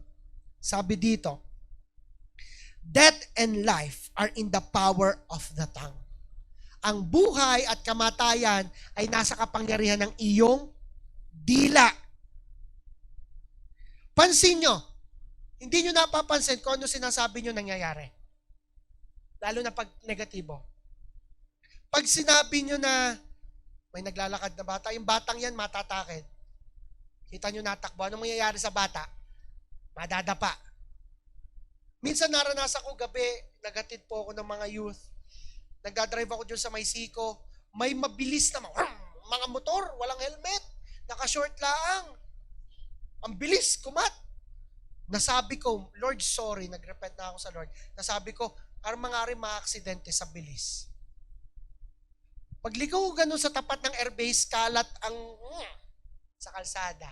sabi dito, death and life are in the power of the tongue. Ang buhay at kamatayan ay nasa kapangyarihan ng iyong dila. Pansin nyo, hindi nyo napapansin kung ano sinasabi nyo nangyayari. Lalo na pag negatibo. Pag sinabi nyo na may naglalakad na bata, yung batang yan matatakid. Kita nyo natakbo, anong mangyayari sa bata? Madadapa. Minsan naranasan ko gabi, nagatid po ako ng mga youth. Nagdadrive ako dyan sa Maysiko. May mabilis na mga motor, walang helmet, naka-short lang. Ang bilis, kumat. Nasabi ko, Lord, sorry, nag-repent na ako sa Lord. Nasabi ko, mga rin mga aksidente sa bilis. Pagligaw ko ganun sa tapat ng airbase, kalat ang sa kalsada.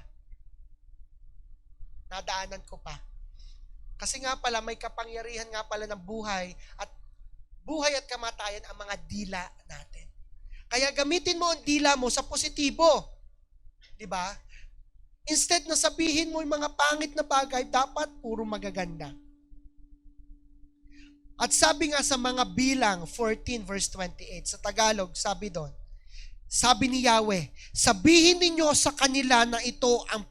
Nadaanan ko pa. Kasi nga pala, may kapangyarihan nga pala ng buhay at kamatayan ang mga dila natin. Kaya gamitin mo ang dila mo sa positibo. Diba? Instead na sabihin mo yung mga pangit na bagay, dapat puro magaganda. At sabi nga sa mga Bilang 14 verse 28, sa Tagalog, sabi doon, sabi ni Yahweh, sabihin ninyo sa kanila na ito ang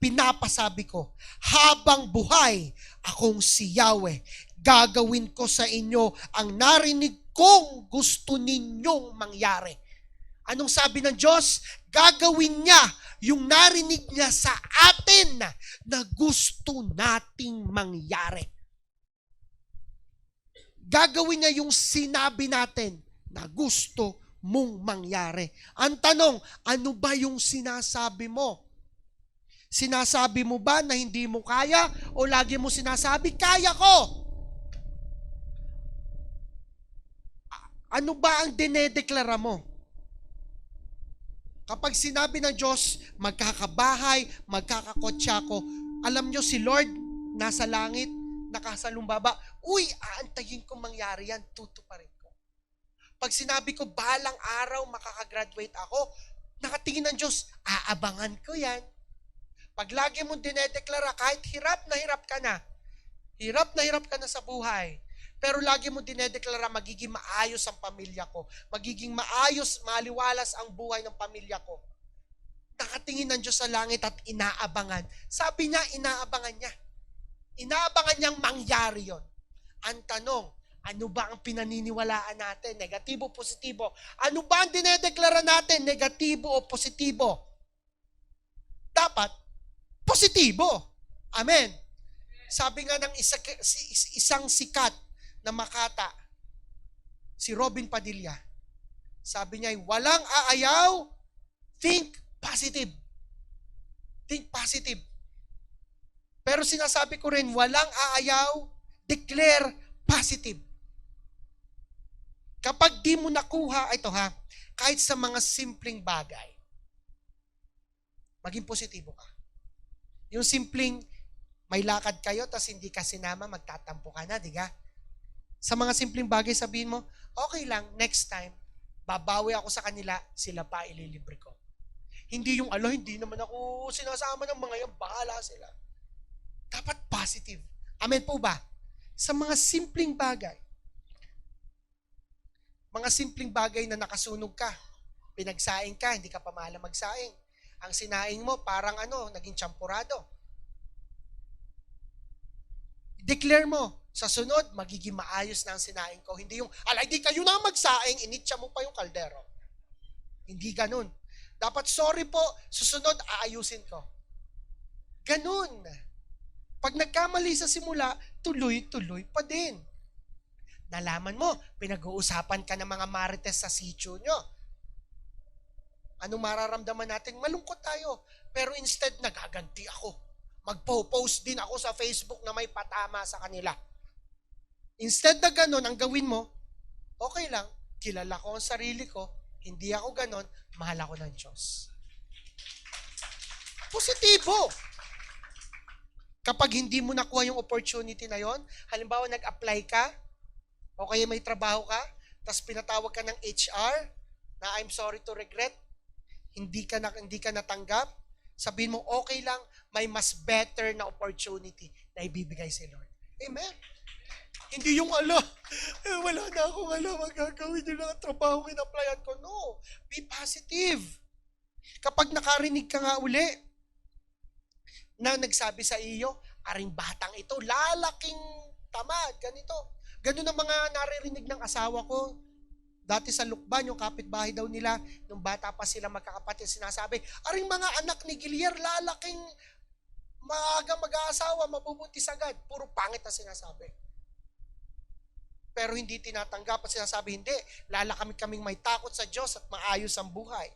pinapasabi ko, habang buhay akong si Yahweh, gagawin ko sa inyo ang narinig kong gusto ninyong mangyari. Anong sabi ng Diyos? Gagawin niya yung narinig niya sa atin na gusto nating mangyari. Gagawin niya yung sinabi natin na gusto mong mangyari. Ang tanong, ano ba yung sinasabi mo? Sinasabi mo ba na hindi mo kaya o lagi mo sinasabi, kaya ko? Ano ba ang dinedeklara mo? Kapag sinabi ng Diyos, magkakabahay, magkakakotsa ko, alam nyo si Lord, nasa langit, nakasalumbaba, uy, aantayin kong mangyari yan, tutuparin ko. Pag sinabi ko, balang araw makakagraduate ako, nakatingin ng Diyos, aabangan ko yan. Pag lagi mong dinedeklara, kahit hirap na hirap ka na sa buhay, pero lagi mo dinedeklara, magiging maayos ang pamilya ko. Magiging maayos, maliwalas ang buhay ng pamilya ko. Nakatingin ng Diyos sa langit at inaabangan. Sabi niya, inaabangan niya. Inaabangan niyang mangyari yon. Ang tanong, ano ba ang pinaniniwalaan natin? Negatibo, positibo? Ano ba ang dinedeklara natin? Negatibo o positibo? Dapat, positibo. Amen. Sabi nga ng isang sikat na Makata, si Robin Padilla, sabi niya, walang aayaw, think positive. Think positive. Pero sinasabi ko rin, walang aayaw, declare positive. Kapag di mo nakuha, ito ha, kahit sa mga simpleng bagay, maging positibo ka. Yung simpleng, may lakad kayo, tas hindi ka sinama, magtatampo ka na, di ka? Sa mga simpleng bagay, sabihin mo, okay lang, next time, babawi ako sa kanila, sila pa ililibre ko. Hindi yung, hindi naman ako sinasama ng mga yan, bahala sila. Dapat positive. Amen po ba? Sa mga simpleng bagay, na nakasunog ka, pinagsaing ka, hindi ka pa maalam magsaing. Ang sinaing mo, parang naging champurado. Declare mo, sa sunod, magiging maayos na ang sinaing ko. Hindi yung, hindi kayo na magsaing, initsa mo pa yung kaldero. Hindi ganun. Dapat, sorry po, susunod, aayusin ko. Ganun. Pag nagkamali sa simula, tuloy-tuloy pa din. Nalaman mo, pinag-uusapan ka ng mga marites sa sitio nyo. Anong mararamdaman natin? Malungkot tayo. Pero instead, nagaganti ako. Magpo-post din ako sa Facebook na may patama sa kanila. Instead na ganun, ang gawin mo, okay lang, kilala ko ang sarili ko, hindi ako ganun, mahal ako ng Diyos. Positibo. Kapag hindi mo nakuha yung opportunity na yon, halimbawa nag-apply ka, o kaya may trabaho ka, tapos pinatawag ka ng HR, na I'm sorry to regret, hindi ka natanggap, sabihin mo, okay lang, may mas better na opportunity na ibibigay si Lord. Amen. Hindi yung, wala na akong magagawin yung mga trabaho in-applyan ko. No. Be positive. Kapag nakarinig ka nga uli, na nagsabi sa iyo, aring batang ito, lalaking tamad, ganito. Ganun ang mga naririnig ng asawa ko. Dati sa Lukban, yung kapitbahay daw nila, nung bata pa sila magkakapatid, sinasabi, aring mga anak ni Gilier, lalaking maaga mag-aasawa, mabubuntis agad. Puro pangit na sinasabi. Pero hindi tinatanggap at sinasabi, hindi, kaming may takot sa Diyos at maayos ang buhay.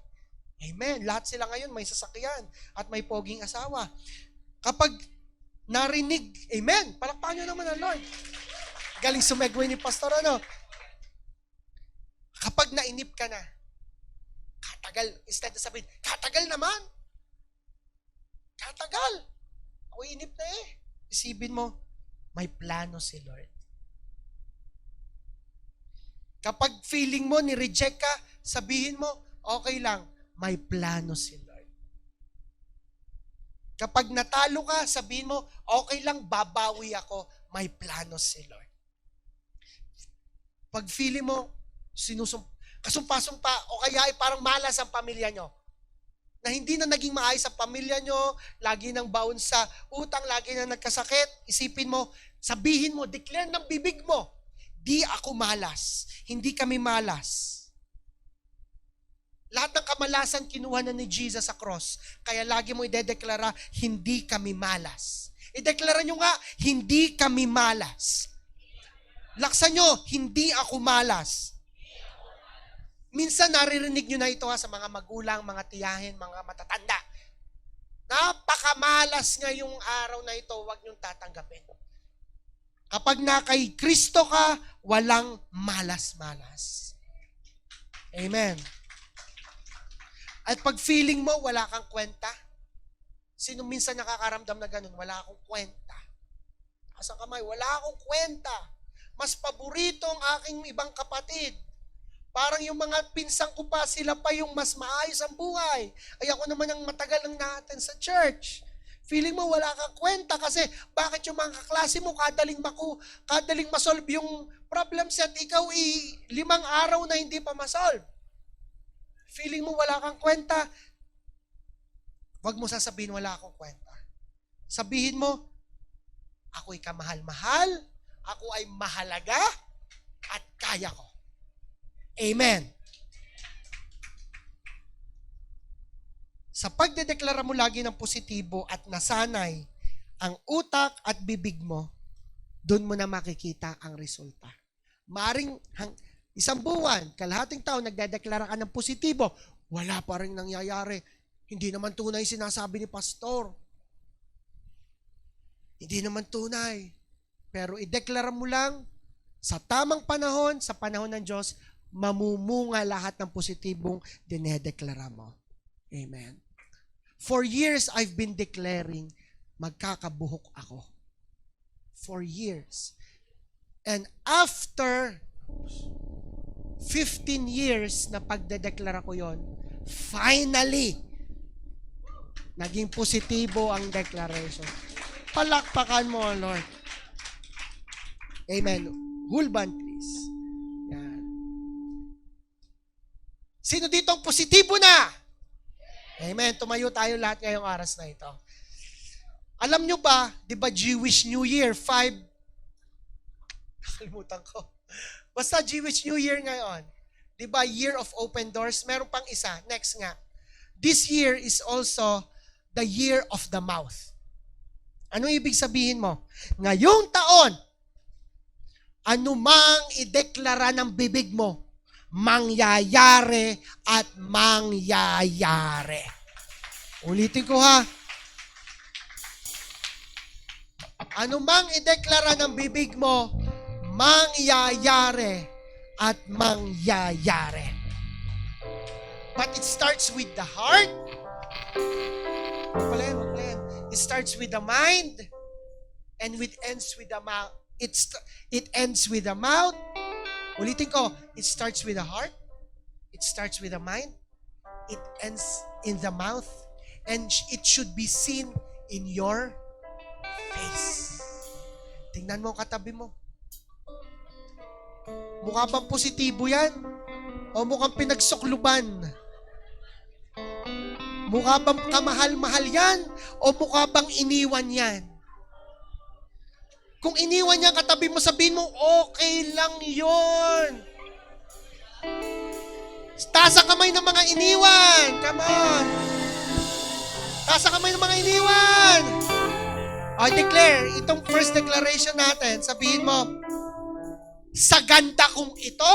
Amen. Lahat sila ngayon may sasakyan at may poging asawa. Kapag narinig, amen, palakpakan nyo naman ang Lord. Galing sumegway ni Pastor, Kapag nainip ka na, katagal, instead na sabihin, katagal naman. Katagal. Ako inip na Isipin mo, may plano si Lord. Kapag feeling mo, ni-reject ka, sabihin mo, okay lang, may plano si Lord. Kapag natalo ka, sabihin mo, okay lang, babawi ako, may plano si Lord. Pag feeling mo, kasumpa-sumpa, o kaya ay parang malas ang pamilya nyo, na hindi na naging maayos sa pamilya nyo, lagi nang baon sa utang, lagi na nagkasakit, isipin mo, sabihin mo, declare ng bibig mo, di ako malas, hindi kami malas. Lahat ng kamalasan kinuha na ni Jesus sa cross, kaya lagi mo idedeklara, hindi kami malas. Ideklara nyo nga, hindi kami malas. Laksan nyo, hindi ako malas. Minsan naririnig nyo na ito sa mga magulang, mga tiyahin, mga matatanda. Napakamalas ngayong araw na ito, huwag nyong tatanggapin. Kapag na kay Kristo ka, walang malas-malas. Amen. At pag feeling mo, wala kang kwenta, sino minsan nakakaramdam na ganun, wala akong kwenta. Asang kamay, wala akong kwenta. Mas paborito ang aking ibang kapatid. Parang yung mga pinsang ko pa, sila pa yung mas maayos ang buhay. Ay ako naman ang matagal ng natin sa church. Feeling mo wala kang kwenta kasi bakit yung mga kaklase mo kadaling masolve yung problem set, ikaw 5 araw na hindi pa masolve. Feeling mo wala kang kwenta, wag mo sasabihin wala akong kwenta. Sabihin mo, ako'y kamahal-mahal, ako ay mahalaga, at kaya ko. Amen. Sa pagdedeklara mo lagi ng positibo at nasanay ang utak at bibig mo, doon mo na makikita ang resulta. Maaring isang buwan, kalahating taon, nagdedeklara ka ng positibo, wala pa rin nangyayari. Hindi naman tunay sinasabi ni pastor. Hindi naman tunay. Pero ideklara mo lang, sa tamang panahon, sa panahon ng Diyos, mamumunga lahat ng positibong dinedeklara mo. Amen. For years, I've been declaring, magkakabuhok ako. For years. And after 15 years na pagdedeklara ko yon, finally, naging positibo ang declaration. Palakpakan mo, Lord. Amen. Hulban, please. Yan. Sino dito ang positibo na? Amen. Tumayo tayo lahat ngayong oras na ito. Alam nyo ba, di ba Jewish New Year, nakalimutan ko. Basta Jewish New Year ngayon. Di ba, Year of Open Doors? Meron pang isa. Next nga. This year is also the year of the mouth. Ano ibig sabihin mo? Ngayong taon, anumang ideklara ng bibig mo, mangyayari at mangyayari. Ulitin ko ha. Anumang ideklara ng bibig mo, mangyayari at mangyayari. But it starts with the heart. It starts with the mind and it ends with the mouth. It ends with the mouth. Ulitin ko, it starts with the heart. It starts with the mind. It ends in the mouth. And it should be seen in your face. Tingnan mo katabi mo. Mukha bang positibo yan? O mukhang pinagsukluban? Mukha bang kamahal-mahal yan? O mukha bang iniwan yan? Kung iniwan niya katabi mo, sabihin mo, okay lang yun. Taas ang kamay ng mga iniwan. Come on. Taas ang kamay ng mga iniwan. O, declare. Itong first declaration natin, sabihin mo, sa ganda kong ito,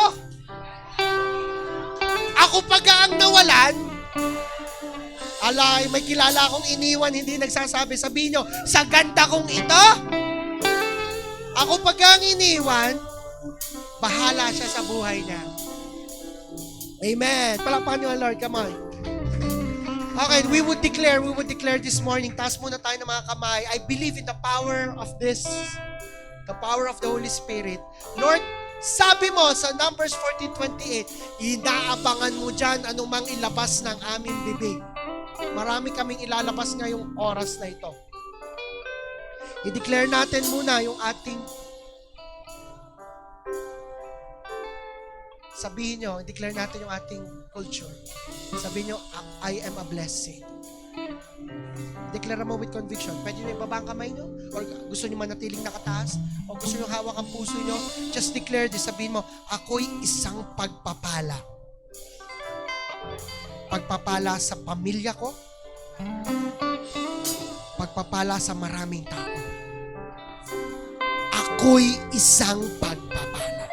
ako pag ang nawalan, alay, may kilala akong iniwan, hindi nagsasabi, sabihin nyo, sa ganda kong ito, ako pag ang iniwan, bahala siya sa buhay niya. Amen. Palakpakan niyo ang Lord. Come on. Okay, we would declare this morning. Taas muna tayo ng mga kamay. I believe in the power of this, the power of the Holy Spirit. Lord, sabi mo sa Numbers 14:28, inaabangan mo dyan anumang ilabas ng aming bibig. Marami kaming ilalabas ngayong oras na ito. I-declare natin muna yung ating Sabihin nyo, declare natin yung ating culture. Sabihin nyo, I am a blessing. Declare mo with conviction. Pwede nyo ibaba ang kamay nyo? Or gusto nyo manatiling nakataas? O gusto nyo hawak ang puso nyo? Just declare this. Sabihin mo, ako'y isang pagpapala. Pagpapala sa pamilya ko. Pagpapala sa maraming tao. Ako'y isang pagpapala.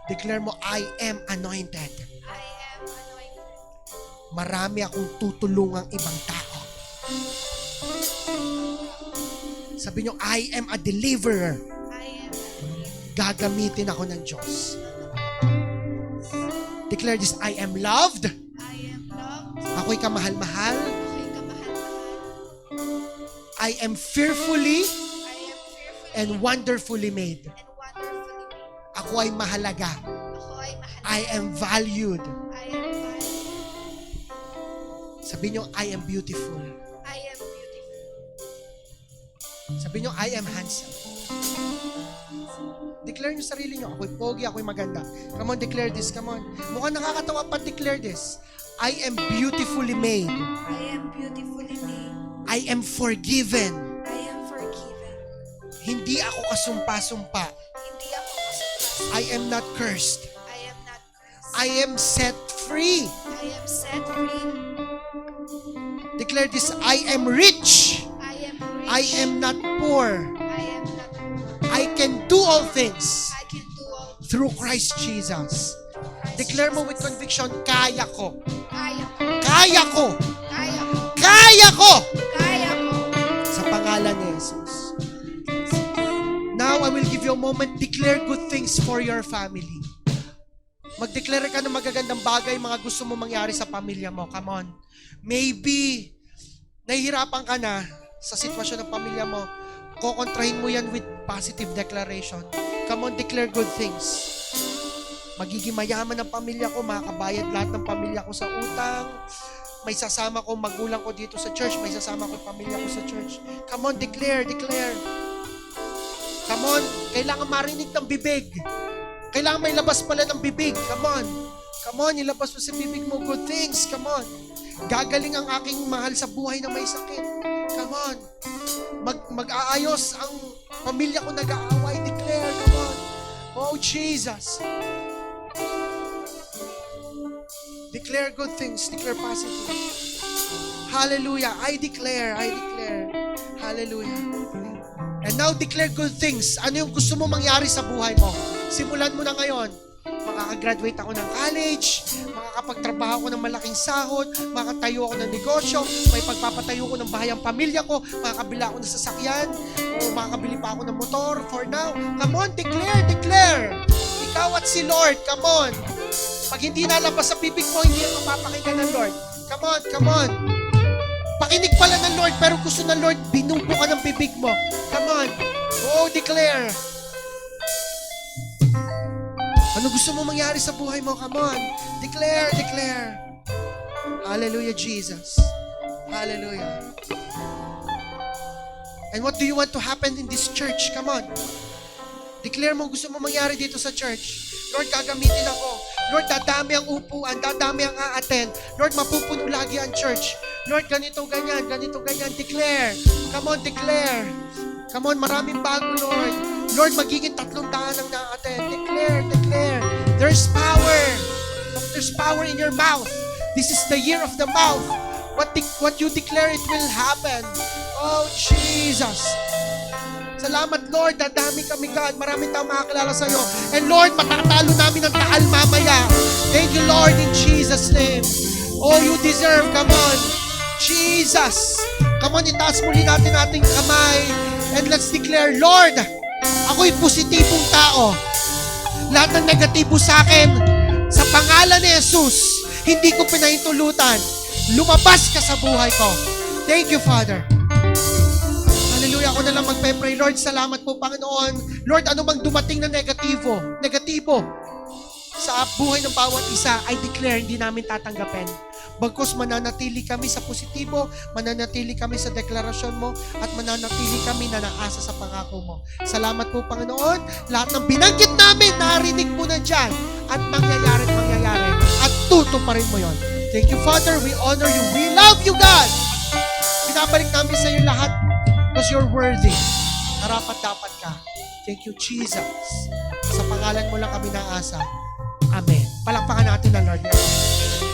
Declare mo, I am anointed. Marami akong tutulungang ibang tao. Sabi nyo, I am a deliverer. Gagamitin ako ng Diyos. Declare this, I am loved. Ako'y kamahal-mahal. I am fearfully and wonderfully made. Ako ay mahalaga. I am valued. Sabi nyo, I am beautiful. Sabi nyo, I am handsome. Declare nyo sarili nyo, ako'y pogi, ako'y maganda. Come on, declare this, come on. Mukhang nakakatawa pa, declare this. I am beautifully made. I am forgiven. Hindi ako kasumpa-sumpa. I am not cursed. I am set free. Declare this, I am rich. I am not poor. I can do all things through Christ Jesus. Declare mo with conviction, kaya ko. Kaya ko. Kaya ko. Sa pangalan ni Jesus. Now, I will give you a moment. Declare good things for your family. Mag-declare ka ng magagandang bagay, mga gusto mo mangyari sa pamilya mo. Come on. Maybe, nahihirapan ka na sa sitwasyon ng pamilya mo. Kukontrahin mo yan with positive declaration. Come on, declare good things. Magiging mayaman ang pamilya ko, makakabayad lahat ng pamilya ko sa utang. May sasama ko magulang ko dito sa church, may sasama ko pamilya ko sa church. Come on, declare. Come on, kailangan marinig ng bibig. Kailangan may labas pala ng bibig. Come on, ilabas mo sa bibig mo good things. Come on. Gagaling ang aking mahal sa buhay na may sakit. Come on. Mag-aayos ang pamilya ko nag-aaway. Declare, come on. Oh, Jesus. Declare good things. Declare positive. Hallelujah. I declare. Hallelujah. And now declare good things. Ano yung gusto mo mangyari sa buhay mo? Simulan mo na ngayon. Makakagraduate ako ng college, makakapagtrabaho ako ng malaking sahod, makatayo ako ng negosyo, may pagpapatayo ko ng bahay ang pamilya ko, makakabila ako ng sasakyan, o makakabili pa ako ng motor. For now, come on, declare. Ikaw at si Lord, come on. Pag hindi nalabas sa bibig mo, hindi ang mapapakinggan ng Lord. Come on. Pakinig pala ng Lord, pero gusto ng Lord, binubo ka ng bibig mo. Come on. Oh, declare. Ano gusto mo mangyari sa buhay mo? Come on. Declare. Hallelujah, Jesus. Hallelujah. And what do you want to happen in this church? Come on. Declare mo gusto mo mangyari dito sa church. Lord, gagamitin ako. Lord, dadami ang upuan, dadami ang a-attend. Lord, mapupuno lagi ang church. Lord, ganito, ganyan. Declare. Come on, declare. Come on, maraming bago, Lord. Lord, magiging 300 ang na-attend. Declare. There's power. There's power in your mouth. This is the year of the mouth. What you declare, it will happen. Oh, Jesus. Salamat, Lord. Dadami kami, God. Maraming tao makakilala sa'yo. And Lord, matatalo namin ang taal mamaya. Thank you, Lord, in Jesus' name. Oh, you deserve. Come on. Jesus. Come on, itaas muli natin ating kamay. And let's declare, Lord, ako'y positibong tao. Lahat ng negatibo sa akin, sa pangalan ni Jesus, hindi ko pinahintulutan. Lumabas ka sa buhay ko. Thank you, Father. Hallelujah. Ako na lang magpe-pray. Lord, salamat po, Panginoon. Lord, ano mang dumating na negatibo sa buhay ng bawat isa, I declare, hindi namin tatanggapin. Bagkus mananatili kami sa positibo, mananatili kami sa deklarasyon mo, at mananatili kami na naasa sa pangako mo. Salamat po, Panginoon. Lahat ng binanggit namin, narinig po na dyan, at mangyayari at mangyayari, at tutuparin mo yon. Thank you, Father. We honor you. We love you, God. Binabalik namin sa iyo lahat because you're worthy. Karapat-dapat ka. Thank you, Jesus. Sa pangalan mo lang kami naasa. Amen. Palakpakan natin ang Lord.